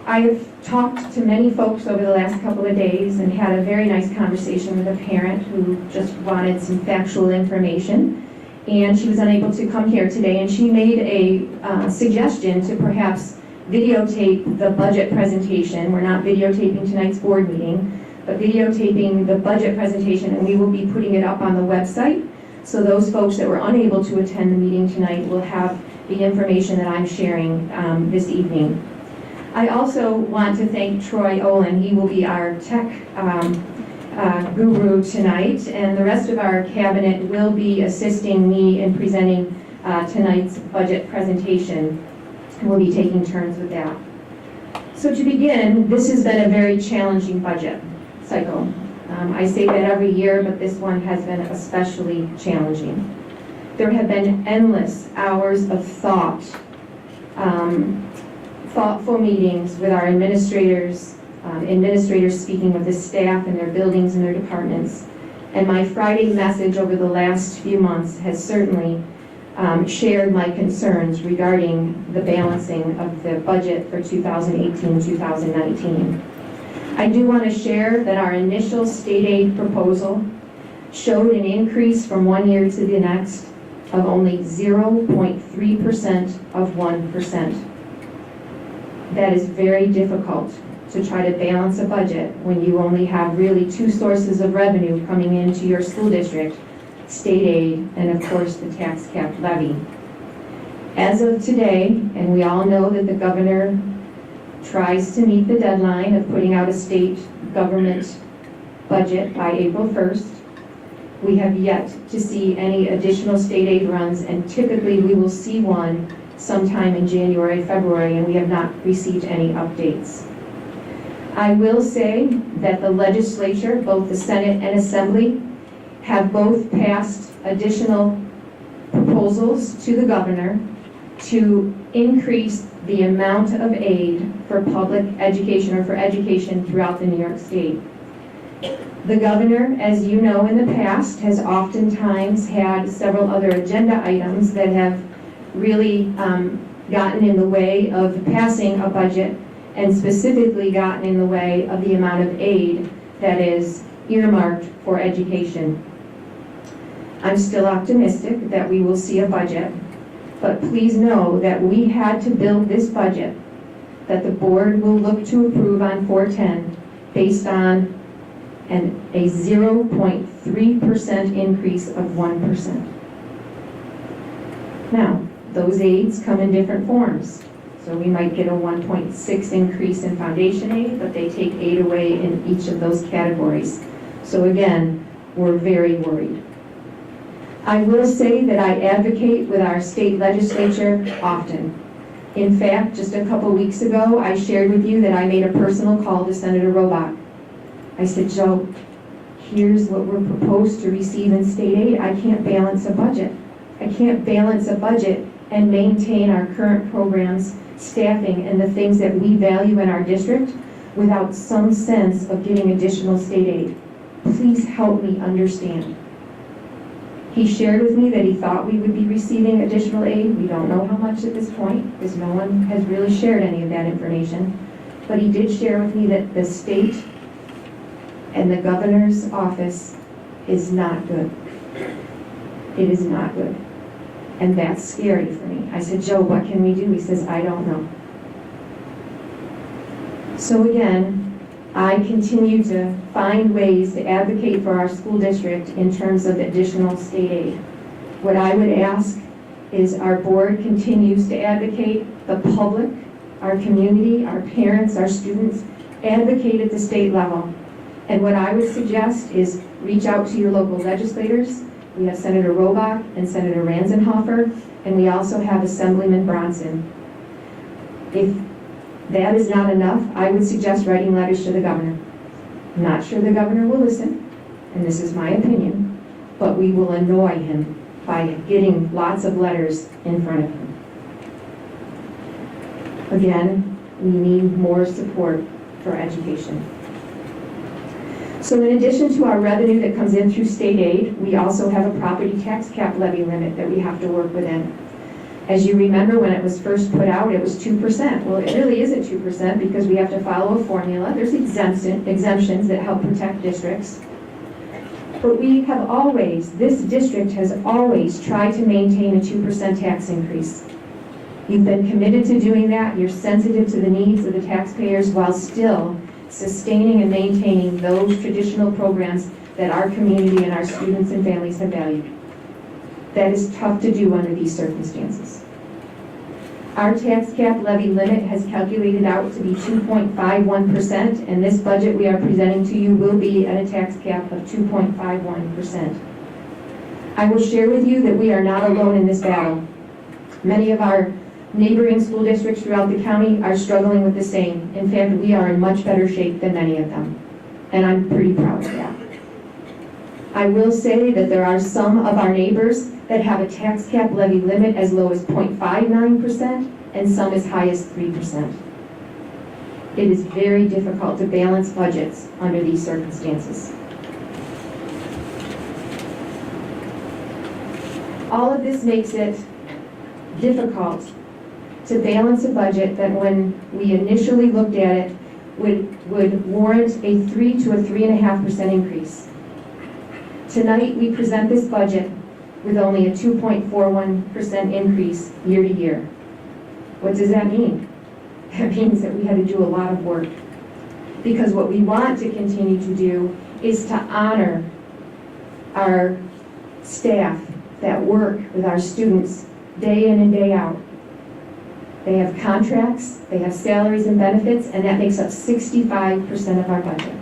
I have talked to many folks over the last couple of days and had a very nice conversation with a parent who just wanted some factual information. And she was unable to come here today, and she made a suggestion to perhaps videotape the budget presentation. We're not videotaping tonight's board meeting, but videotaping the budget presentation, and we will be putting it up on the website. So those folks that were unable to attend the meeting tonight will have the information that I'm sharing this evening. I also want to thank Troy Olin. He will be our tech guru tonight, and the rest of our cabinet will be assisting me in presenting tonight's budget presentation. We'll be taking turns with that. So to begin, this has been a very challenging budget cycle. I say that every year, but this one has been especially challenging. There have been endless hours of thoughtful meetings with our administrators, administrators speaking with the staff in their buildings and their departments. And my Friday message over the last few months has certainly shared my concerns regarding the balancing of the budget for 2018-2019. I do want to share that our initial state aid proposal showed an increase from one year to the next of only 0.3% of 1%. That is very difficult to try to balance a budget when you only have really two sources of revenue coming into your school district, state aid, and of course the tax cap levy. As of today, and we all know that the governor tries to meet the deadline of putting out a state government budget by April 1st, we have yet to see any additional state aid runs, and typically we will see one sometime in January, February, and we have not received any updates. I will say that the legislature, both the Senate and Assembly, have both passed additional proposals to the governor to increase the amount of aid for public education or for education throughout the New York State. The governor, as you know in the past, has oftentimes had several other agenda items that have really gotten in the way of passing a budget, and specifically gotten in the way of the amount of aid that is earmarked for education. I'm still optimistic that we will see a budget, but please know that we had to build this budget that the board will look to approve on 410 based on a 0.3% increase of 1%. Now, those aids come in different forms. So we might get a 1.6 increase in foundation aid, but they take aid away in each of those categories. So again, we're very worried. I will say that I advocate with our state legislature often. In fact, just a couple weeks ago, I shared with you that I made a personal call to Senator Robach. I said, Joe, here's what we're proposed to receive in state aid. I can't balance a budget. I can't balance a budget and maintain our current programs, staffing, and the things that we value in our district without some sense of getting additional state aid. Please help me understand. He shared with me that he thought we would be receiving additional aid. We don't know how much at this point, because no one has really shared any of that information. But he did share with me that the state and the governor's office is not good. It is not good. And that's scary for me. I said, Joe, what can we do? He says, I don't know. So again, I continue to find ways to advocate for our school district in terms of additional state aid. What I would ask is our board continues to advocate, the public, our community, our parents, our students, advocate at the state level. And what I would suggest is reach out to your local legislators. We have Senator Robach and Senator Ranzenhofer, and we also have Assemblyman Bronson. If that is not enough, I would suggest writing letters to the governor. I'm not sure the governor will listen, and this is my opinion, but we will annoy him by getting lots of letters in front of him. Again, we need more support for education. So in addition to our revenue that comes in through state aid, we also have a property tax cap levy limit that we have to work within. As you remember, when it was first put out, it was 2%. Well, it really isn't 2% because we have to follow a formula. There's exemptions that help protect districts. But we have always, this district has always tried to maintain a 2% tax increase. You've been committed to doing that. You're sensitive to the needs of the taxpayers while still sustaining and maintaining those traditional programs that our community and our students and families have valued. That is tough to do under these circumstances. Our tax cap levy limit has calculated out to be 2.51%, and this budget we are presenting to you will be at a tax cap of 2.51%. I will share with you that we are not alone in this battle. Many of our neighboring school districts throughout the county are struggling with the same. In fact, we are in much better shape than many of them, and I'm pretty proud of that. I will say that there are some of our neighbors that have a tax cap levy limit as low as 0.59% and some as high as 3%. It is very difficult to balance budgets under these circumstances. All of this makes it difficult to balance a budget that when we initially looked at it would warrant a 3 to a 3.5% increase. Tonight, we present this budget with only a 2.41% increase year to year. What does that mean? That means that we had to do a lot of work. Because what we want to continue to do is to honor our staff that work with our students day in and day out. They have contracts, they have salaries and benefits, and that makes up 65% of our budget.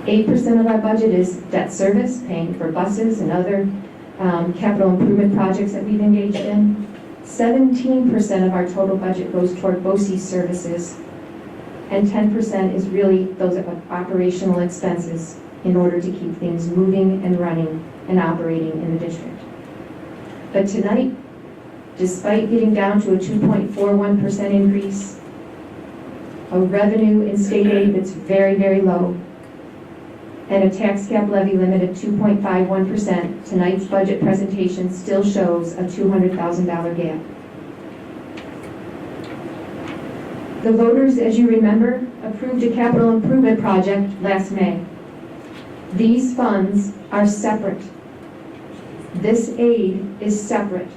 8% of our budget is debt service, paying for buses and other capital improvement projects that we've engaged in. 17% of our total budget goes toward BOCES services, and 10% is really those operational expenses in order to keep things moving and running and operating in the district. But tonight, despite getting down to a 2.41% increase, a revenue in state aid that's very, very low, and a tax cap levy limit of 2.51%, tonight's budget presentation still shows a $200,000 gap. The voters, as you remember, approved a capital improvement project last May. These funds are separate. This aid is separate.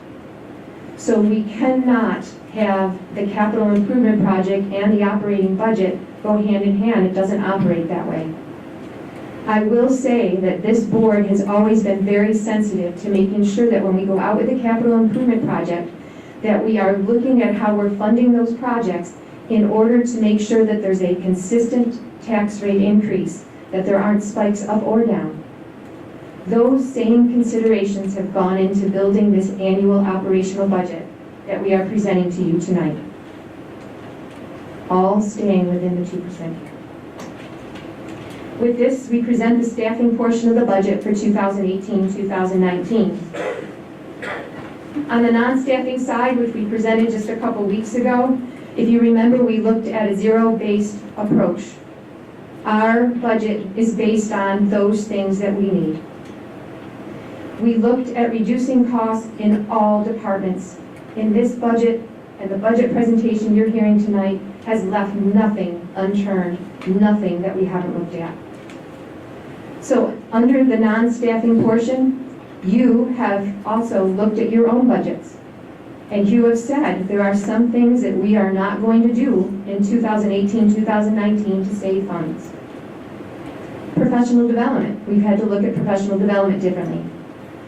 So we cannot have the capital improvement project and the operating budget go hand in hand. It doesn't operate that way. I will say that this board has always been very sensitive to making sure that when we go out with a capital improvement project, that we are looking at how we're funding those projects in order to make sure that there's a consistent tax rate increase, that there aren't spikes up or down. Those same considerations have gone into building this annual operational budget that we are presenting to you tonight, all staying within the 2%. With this, we present the staffing portion of the budget for 2018-2019. On the non-staffing side, which we presented just a couple weeks ago, if you remember, we looked at a zero-based approach. Our budget is based on those things that we need. We looked at reducing costs in all departments. In this budget, and the budget presentation you're hearing tonight has left nothing unturned, nothing that we haven't looked at. So under the non-staffing portion, you have also looked at your own budgets. And you have said there are some things that we are not going to do in 2018-2019 to save funds. Professional development. We've had to look at professional development differently.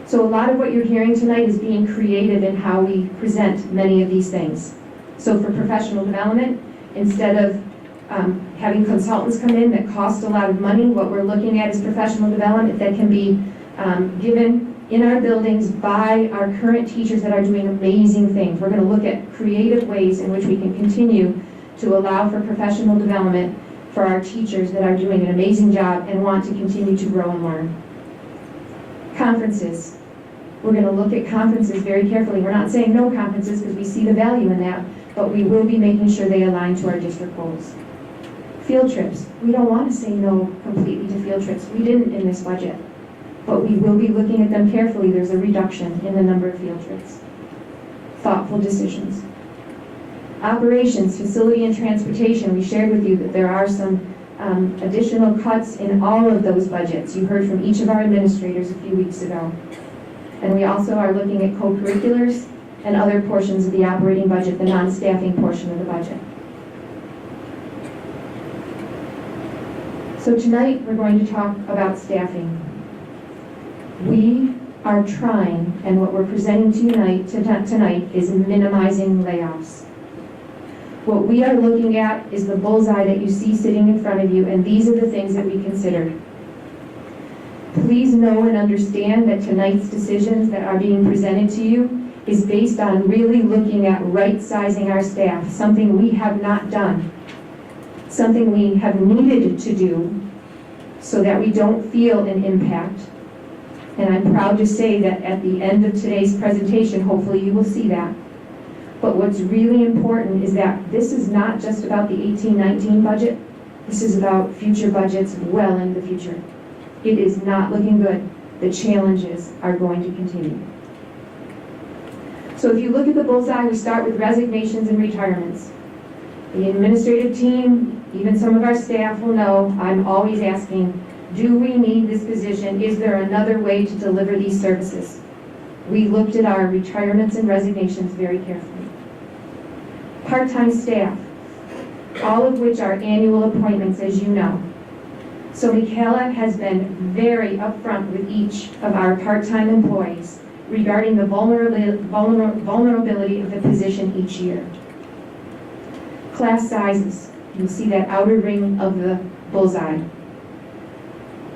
So a lot of what you're hearing tonight is being creative in how we present many of these things. So for professional development, instead of having consultants come in that cost a lot of money, what we're looking at is professional development that can be given in our buildings by our current teachers that are doing amazing things. We're going to look at creative ways in which we can continue to allow for professional development for our teachers that are doing an amazing job and want to continue to grow and learn. Conferences. We're going to look at conferences very carefully. We're not saying no conferences because we see the value in that, but we will be making sure they align to our district goals. Field trips. We don't want to say no completely to field trips. We didn't in this budget, but we will be looking at them carefully. There's a reduction in the number of field trips. thoughtful decisions. Operations, facility, and transportation, we shared with you that there are some additional cuts in all of those budgets. You heard from each of our administrators a few weeks ago. And we also are looking at co-curriculars and other portions of the operating budget, the non-staffing portion of the budget. So tonight, we're going to talk about staffing. We are trying, and what we're presenting to you tonight is minimizing layoffs. What we are looking at is the bullseye that you see sitting in front of you, and these are the things that we considered. Please know and understand that tonight's decisions that are being presented to you is based on really looking at right-sizing our staff, something we have not done, something we have needed to do so that we don't feel an impact. And I'm proud to say that at the end of today's presentation, hopefully you will see that. But what's really important is that this is not just about the 18-19 budget. This is about future budgets well in the future. It is not looking good. The challenges are going to continue. So if you look at the bullseye, we start with resignations and retirements. The administrative team, even some of our staff will know, I'm always asking, do we need this position? Is there another way to deliver these services? We looked at our retirements and resignations very carefully. Part-time staff, all of which are annual appointments, as you know. So Michaela has been very upfront with each of our part-time employees regarding the vulnerability of the position each year. Class sizes, you see that outer ring of the bullseye.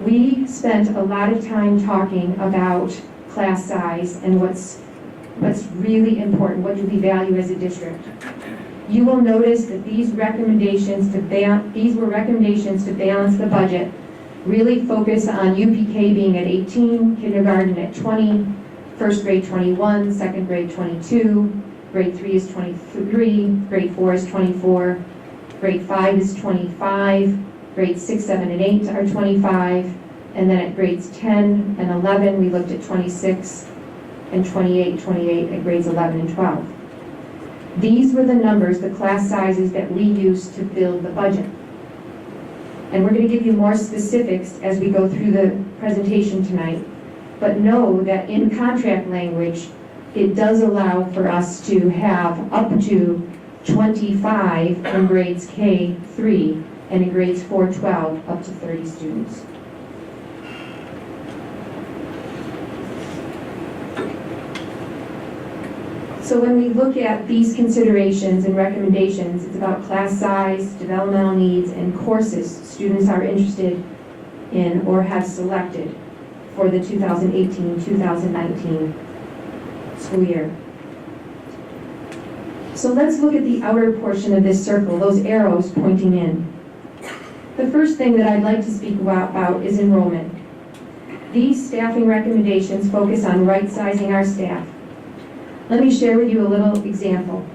We spent a lot of time talking about class size and what's really important, what do we value as a district. You will notice that these were recommendations to balance the budget, really focus on UPK being at 18, kindergarten at 20, first grade 21, second grade 22, grade 3 is 23, grade 4 is 24, grade 5 is 25, grades 6, 7, and 8 are 25, and then at grades 10 and 11, we looked at 26, and 28 at grades 11 and 12. These were the numbers, the class sizes that we used to build the budget. And we're going to give you more specifics as we go through the presentation tonight. But know that in contract language, it does allow for us to have up to 25 in grades K-3 and in grades 4-12 up to 30 students. So when we look at these considerations and recommendations, it's about class size, developmental needs, and courses students are interested in or have selected for the 2018-2019 school year. So let's look at the outer portion of this circle, those arrows pointing in. The first thing that I'd like to speak about is enrollment. These staffing recommendations focus on right-sizing our staff. Let me share with you a little example.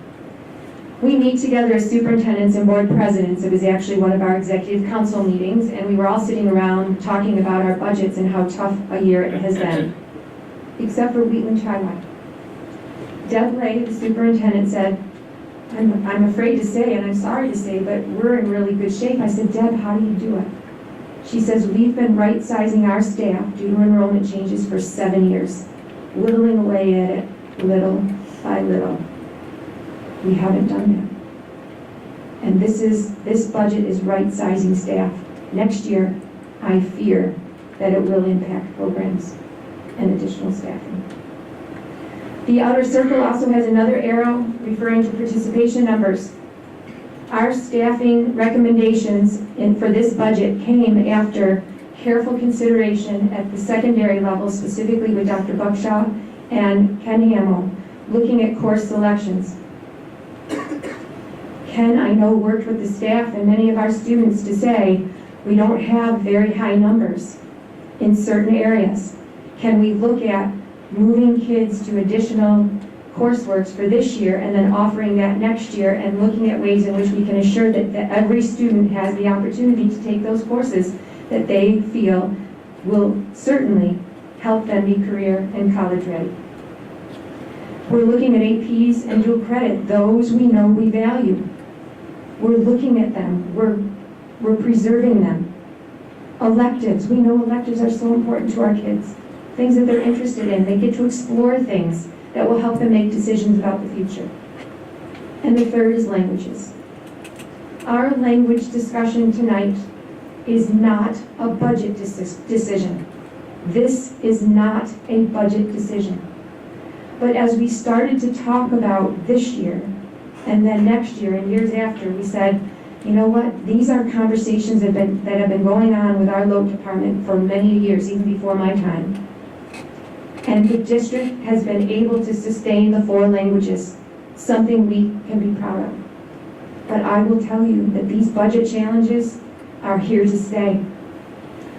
We meet together as superintendents and board presidents. It was actually one of our executive council meetings, and we were all sitting around talking about our budgets and how tough a year it has been, except for Wheatland Chihuahua. Deb Lay, the superintendent, said, I'm afraid to say, and I'm sorry to say, but we're in really good shape. I said, Deb, how do you do it? She says, we've been right-sizing our staff due to enrollment changes for 7 years, whittling away at it little by little. We haven't done that. And this budget is right-sizing staff. Next year, I fear that it will impact programs and additional staffing. The outer circle also has another arrow referring to participation numbers. Our staffing recommendations for this budget came after careful consideration at the secondary level, specifically with Dr. Buckshaw and Ken Hamill, looking at course selections. Ken, I know, worked with the staff and many of our students to say, we don't have very high numbers in certain areas. Can we look at moving kids to additional courseworks for this year and then offering that next year and looking at ways in which we can assure that every student has the opportunity to take those courses that they feel will certainly help them be career and college ready. We're looking at APs and dual credit, those we know we value. We're looking at them, we're preserving them. Electives, we know electives are so important to our kids. Things that they're interested in, they get to explore things that will help them make decisions about the future. And the third is languages. Our language discussion tonight is not a budget decision. This is not a budget decision. But as we started to talk about this year, and then next year and years after, we said, you know what, these are conversations that have been going on with our LOTE department for many years, even before my time. And the district has been able to sustain the 4 languages, something we can be proud of. But I will tell you that these budget challenges are here to stay.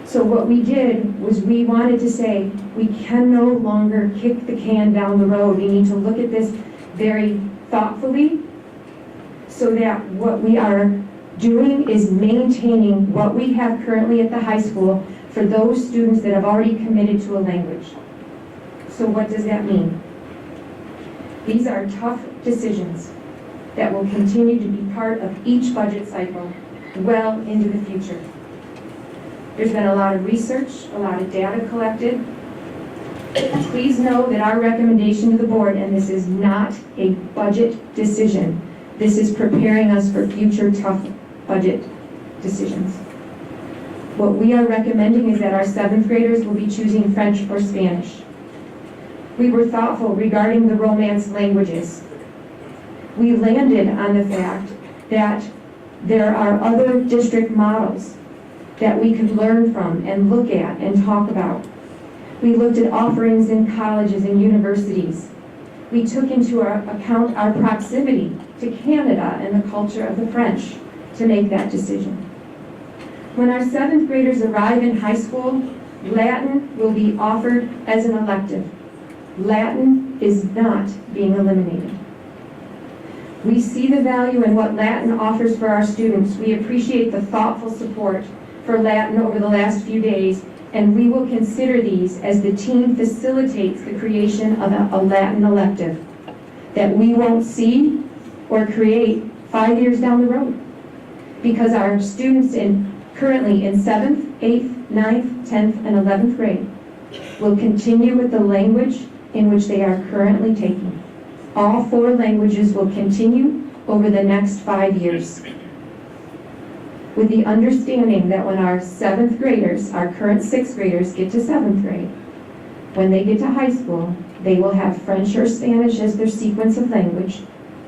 So what we did was we wanted to say, we can no longer kick the can down the road. We need to look at this very thoughtfully so that what we are doing is maintaining what we have currently at the high school for those students that have already committed to a language. So what does that mean? These are tough decisions that will continue to be part of each budget cycle well into the future. There's been a lot of research, a lot of data collected. Please know that our recommendation to the board, and this is not a budget decision, this is preparing us for future tough budget decisions. What we are recommending is that our 7th graders will be choosing French or Spanish. We were thoughtful regarding the Romance languages. We landed on the fact that there are other district models that we could learn from and look at and talk about. We looked at offerings in colleges and universities. We took into account our proximity to Canada and the culture of the French to make that decision. When our 7th graders arrive in high school, Latin will be offered as an elective. Latin is not being eliminated. We see the value in what Latin offers for our students. We appreciate the thoughtful support for Latin over the last few days, and we will consider these as the team facilitates the creation of a Latin elective that we won't see or create 5 years down the road. Because our students currently in 7th, 8th, 9th, 10th, and 11th grade will continue with the language in which they are currently taking. All 4 languages will continue over the next 5 years. With the understanding that when our 7th graders, our current 6th graders, get to 7th grade, when they get to high school, they will have French or Spanish as their sequence of language,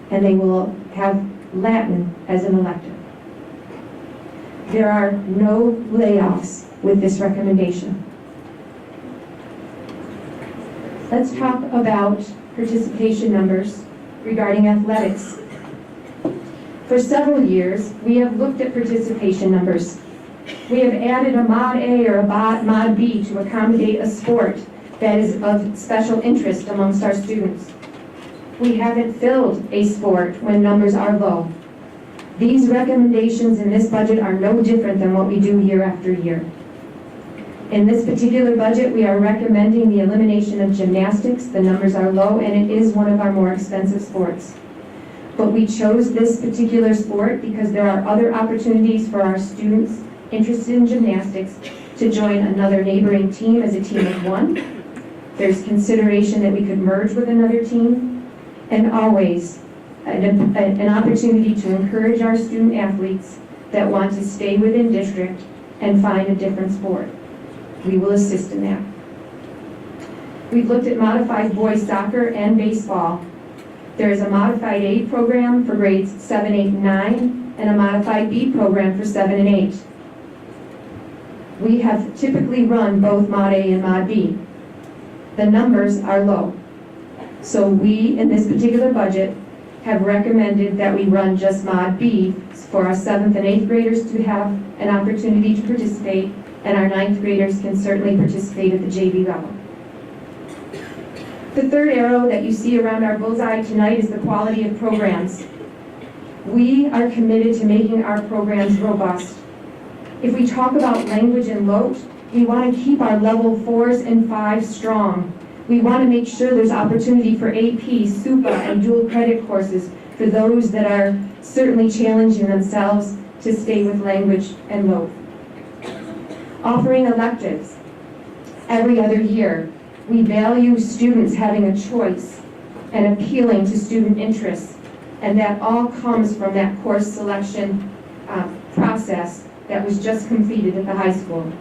and they will have Latin as an elective. There are no layoffs with this recommendation. Let's talk about participation numbers regarding athletics. For several years, we have looked at participation numbers. We have added a Mod A or a Mod B to accommodate a sport that is of special interest amongst our students. We haven't filled a sport when numbers are low. These recommendations in this budget are no different than what we do year after year. In this particular budget, we are recommending the elimination of gymnastics. The numbers are low, and it is one of our more expensive sports. But we chose this particular sport because there are other opportunities for our students interested in gymnastics to join another neighboring team as a team of 1. There's consideration that we could merge with another team, and always an opportunity to encourage our student athletes that want to stay within district and find a different sport. We will assist in that. We've looked at modified boys soccer and baseball. There is a modified A program for grades 7, 8, and 9, and a modified B program for 7 and 8. We have typically run both Mod A and Mod B. The numbers are low. So we, in this particular budget, have recommended that we run just Mod B for our 7th and 8th graders to have an opportunity to participate, and our 9th graders can certainly participate at the JV level. The third arrow that you see around our bullseye tonight is the quality of programs. We are committed to making our programs robust. If we talk about language and LOTE, we want to keep our level 4s and 5s strong. We want to make sure there's opportunity for AP, SUPA, and dual credit courses for those that are certainly challenging themselves to stay with language and LOAF. Offering electives every other year. We value students having a choice and appealing to student interests, and that all comes from that course selection process that was just completed at the high school.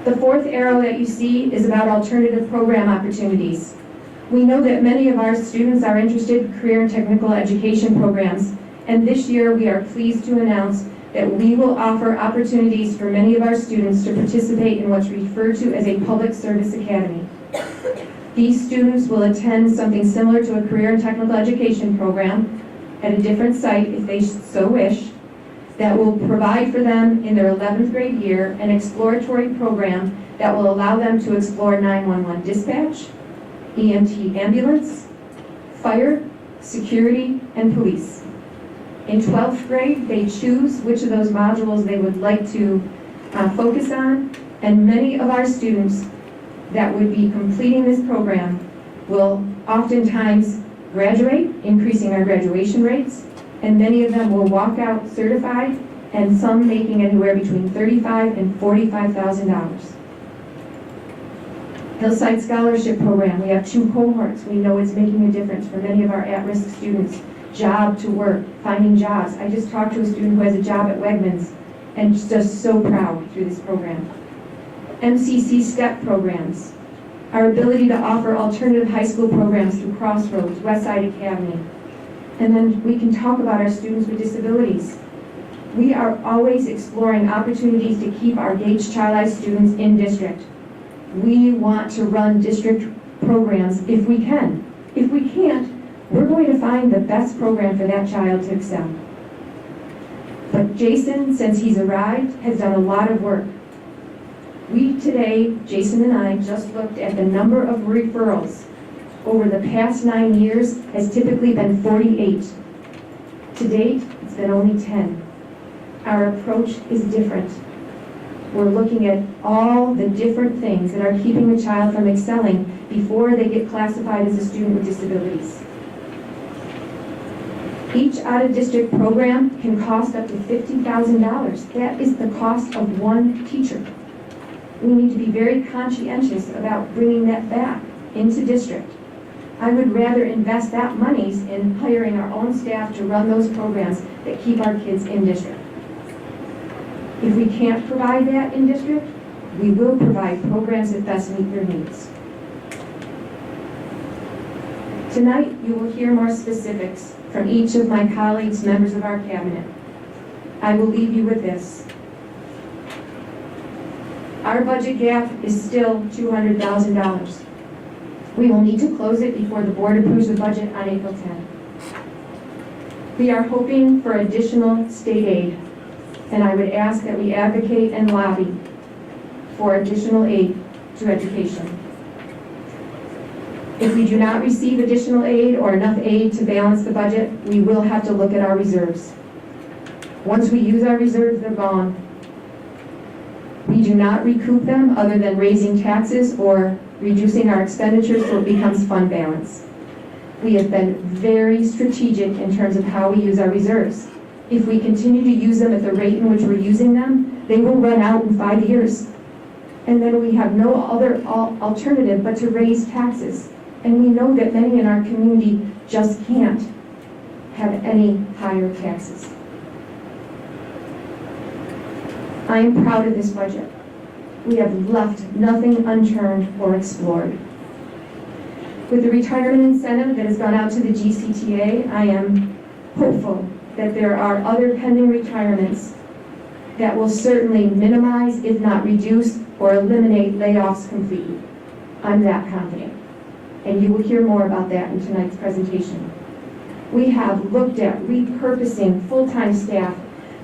The fourth arrow that you see is about alternative program opportunities. We know that many of our students are interested in career and technical education programs, and this year we are pleased to announce that we will offer opportunities for many of our students to participate in what's referred to as a public service academy. These students will attend something similar to a career and technical education program at a different site if they so wish, that will provide for them in their 11th grade year an exploratory program that will allow them to explore 911 dispatch, EMT ambulance, fire, security, and police. In 12th grade, they choose which of those modules they would like to focus on, and many of our students that would be completing this program will oftentimes graduate, increasing our graduation rates, and many of them will walk out certified, and some making anywhere between $35,000 and $45,000. Hillside Scholarship Program, we have 2 cohorts. We know it's making a difference for many of our at-risk students. Job to work, finding jobs. I just talked to a student who has a job at Wegmans and just so proud through this program. MCC STEP programs, our ability to offer alternative high school programs through Crossroads, Westside Academy. And then we can talk about our students with disabilities. We are always exploring opportunities to keep our Gage Child Eye students in district. We want to run district programs if we can. If we can't, we're going to find the best program for that child to excel. But Jason, since he's arrived, has done a lot of work. We today, Jason and I, just looked at the number of referrals over the past 9 years has typically been 48. To date, it's been only 10. Our approach is different. We're looking at all the different things that are keeping a child from excelling before they get classified as a student with disabilities. Each out-of-district program can cost up to $50,000. That is the cost of one teacher. We need to be very conscientious about bringing that back into district. I would rather invest that monies in hiring our own staff to run those programs that keep our kids in district. If we can't provide that in district, we will provide programs that best meet their needs. Tonight, you will hear more specifics from each of my colleagues, members of our cabinet. I will leave you with this. Our budget gap is still $200,000. We will need to close it before the board approves the budget on April 10th. We are hoping for additional state aid, and I would ask that we advocate and lobby for additional aid to education. If we do not receive additional aid or enough aid to balance the budget, we will have to look at our reserves. Once we use our reserves, they're gone. We do not recoup them other than raising taxes or reducing our expenditures so it becomes fund balance. We have been very strategic in terms of how we use our reserves. If we continue to use them at the rate in which we're using them, they will run out in 5 years. And then we have no other alternative but to raise taxes. And we know that many in our community just can't have any higher taxes. I am proud of this budget. We have left nothing unturned or explored. With the retirement incentive that has gone out to the GCTA, I am hopeful that there are other pending retirements that will certainly minimize, if not reduce, or eliminate layoffs completely. I'm that confident. And you will hear more about that in tonight's presentation. We have looked at repurposing full-time staff,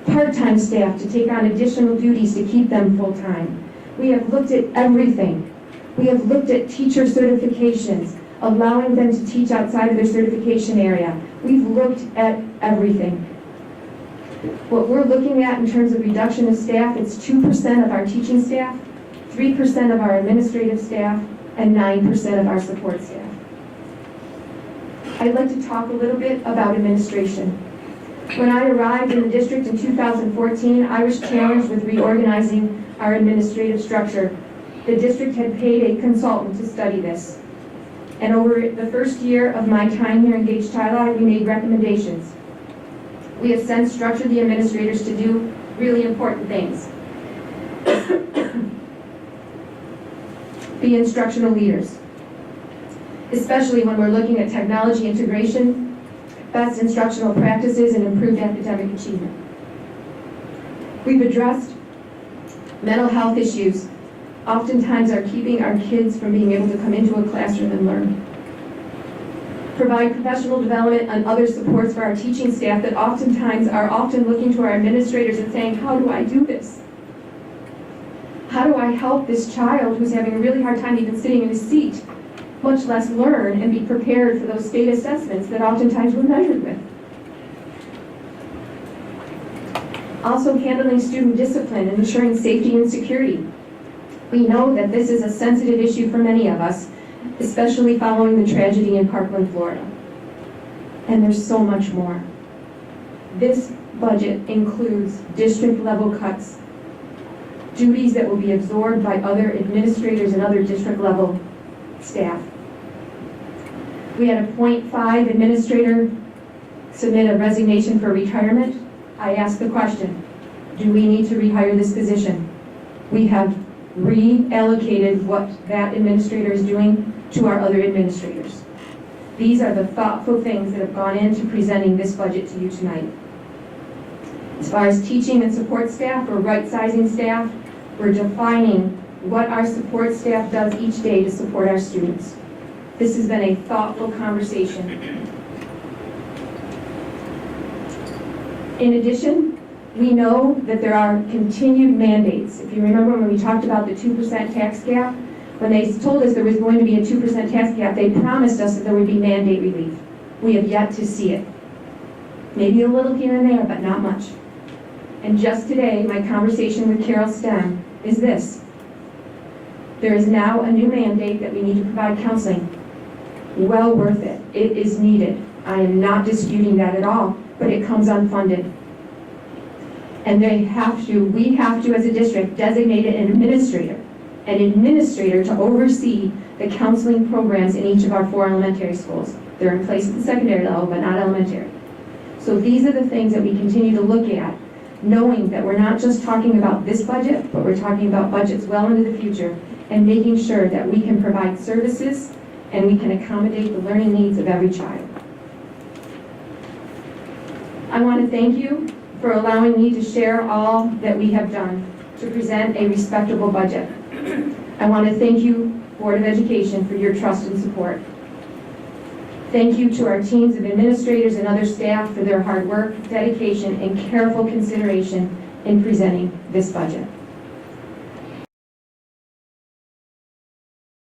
part-time staff to take on additional duties to keep them full-time. We have looked at everything. We have looked at teacher certifications, allowing them to teach outside of their certification area. We've looked at everything. What we're looking at in terms of reduction of staff, it's 2% of our teaching staff, 3% of our administrative staff, and 9% of our support staff. I'd like to talk a little bit about administration. When I arrived in the district in 2014, I was challenged with reorganizing our administrative structure. The district had paid a consultant to study this. And over the first year of my time here in Gage-Tyler, we made recommendations. We have since structured the administrators to do really important things. Be instructional leaders, especially when we're looking at technology integration, best instructional practices, and improved academic achievement. We've addressed mental health issues oftentimes are keeping our kids from being able to come into a classroom and learn. Provide professional development and other supports for our teaching staff that oftentimes are often looking to our administrators and saying, how do I do this? How do I help this child who's having a really hard time even sitting in his seat, much less learn and be prepared for those state assessments that oftentimes we're measured with? Also handling student discipline and ensuring safety and security. We know that this is a sensitive issue for many of us, especially following the tragedy in Parkland, Florida. And there's so much more. This budget includes district-level cuts, duties that will be absorbed by other administrators and other district-level staff. We had a .5 administrator submit a resignation for retirement. I asked the question, do we need to rehire this position? We have reallocated what that administrator is doing to our other administrators. These are the thoughtful things that have gone into presenting this budget to you tonight. As far as teaching and support staff, we're right-sizing staff. We're defining what our support staff does each day to support our students. This has been a thoughtful conversation. In addition, we know that there are continued mandates. If you remember when we talked about the 2% tax cap, when they told us there was going to be a 2% tax cap, they promised us that there would be mandate relief. We have yet to see it. Maybe a little here and there, but not much. And just today, my conversation with Carol Stem is this. There is now a new mandate that we need to provide counseling. Well worth it. It is needed. I am not disputing that at all, but it comes unfunded. And we have to, as a district, designate an administrator to oversee the counseling programs in each of our 4 elementary schools. They're in place at the secondary level, but not elementary. So these are the things that we continue to look at, knowing that we're not just talking about this budget, but we're talking about budgets well into the future, and making sure that we can provide services and we can accommodate the learning needs of every child. I want to thank you for allowing me to share all that we have done to present a respectable budget. I want to thank you, Board of Education, for your trust and support. Thank you to our teams of administrators and other staff for their hard work, dedication, and careful consideration in presenting this budget.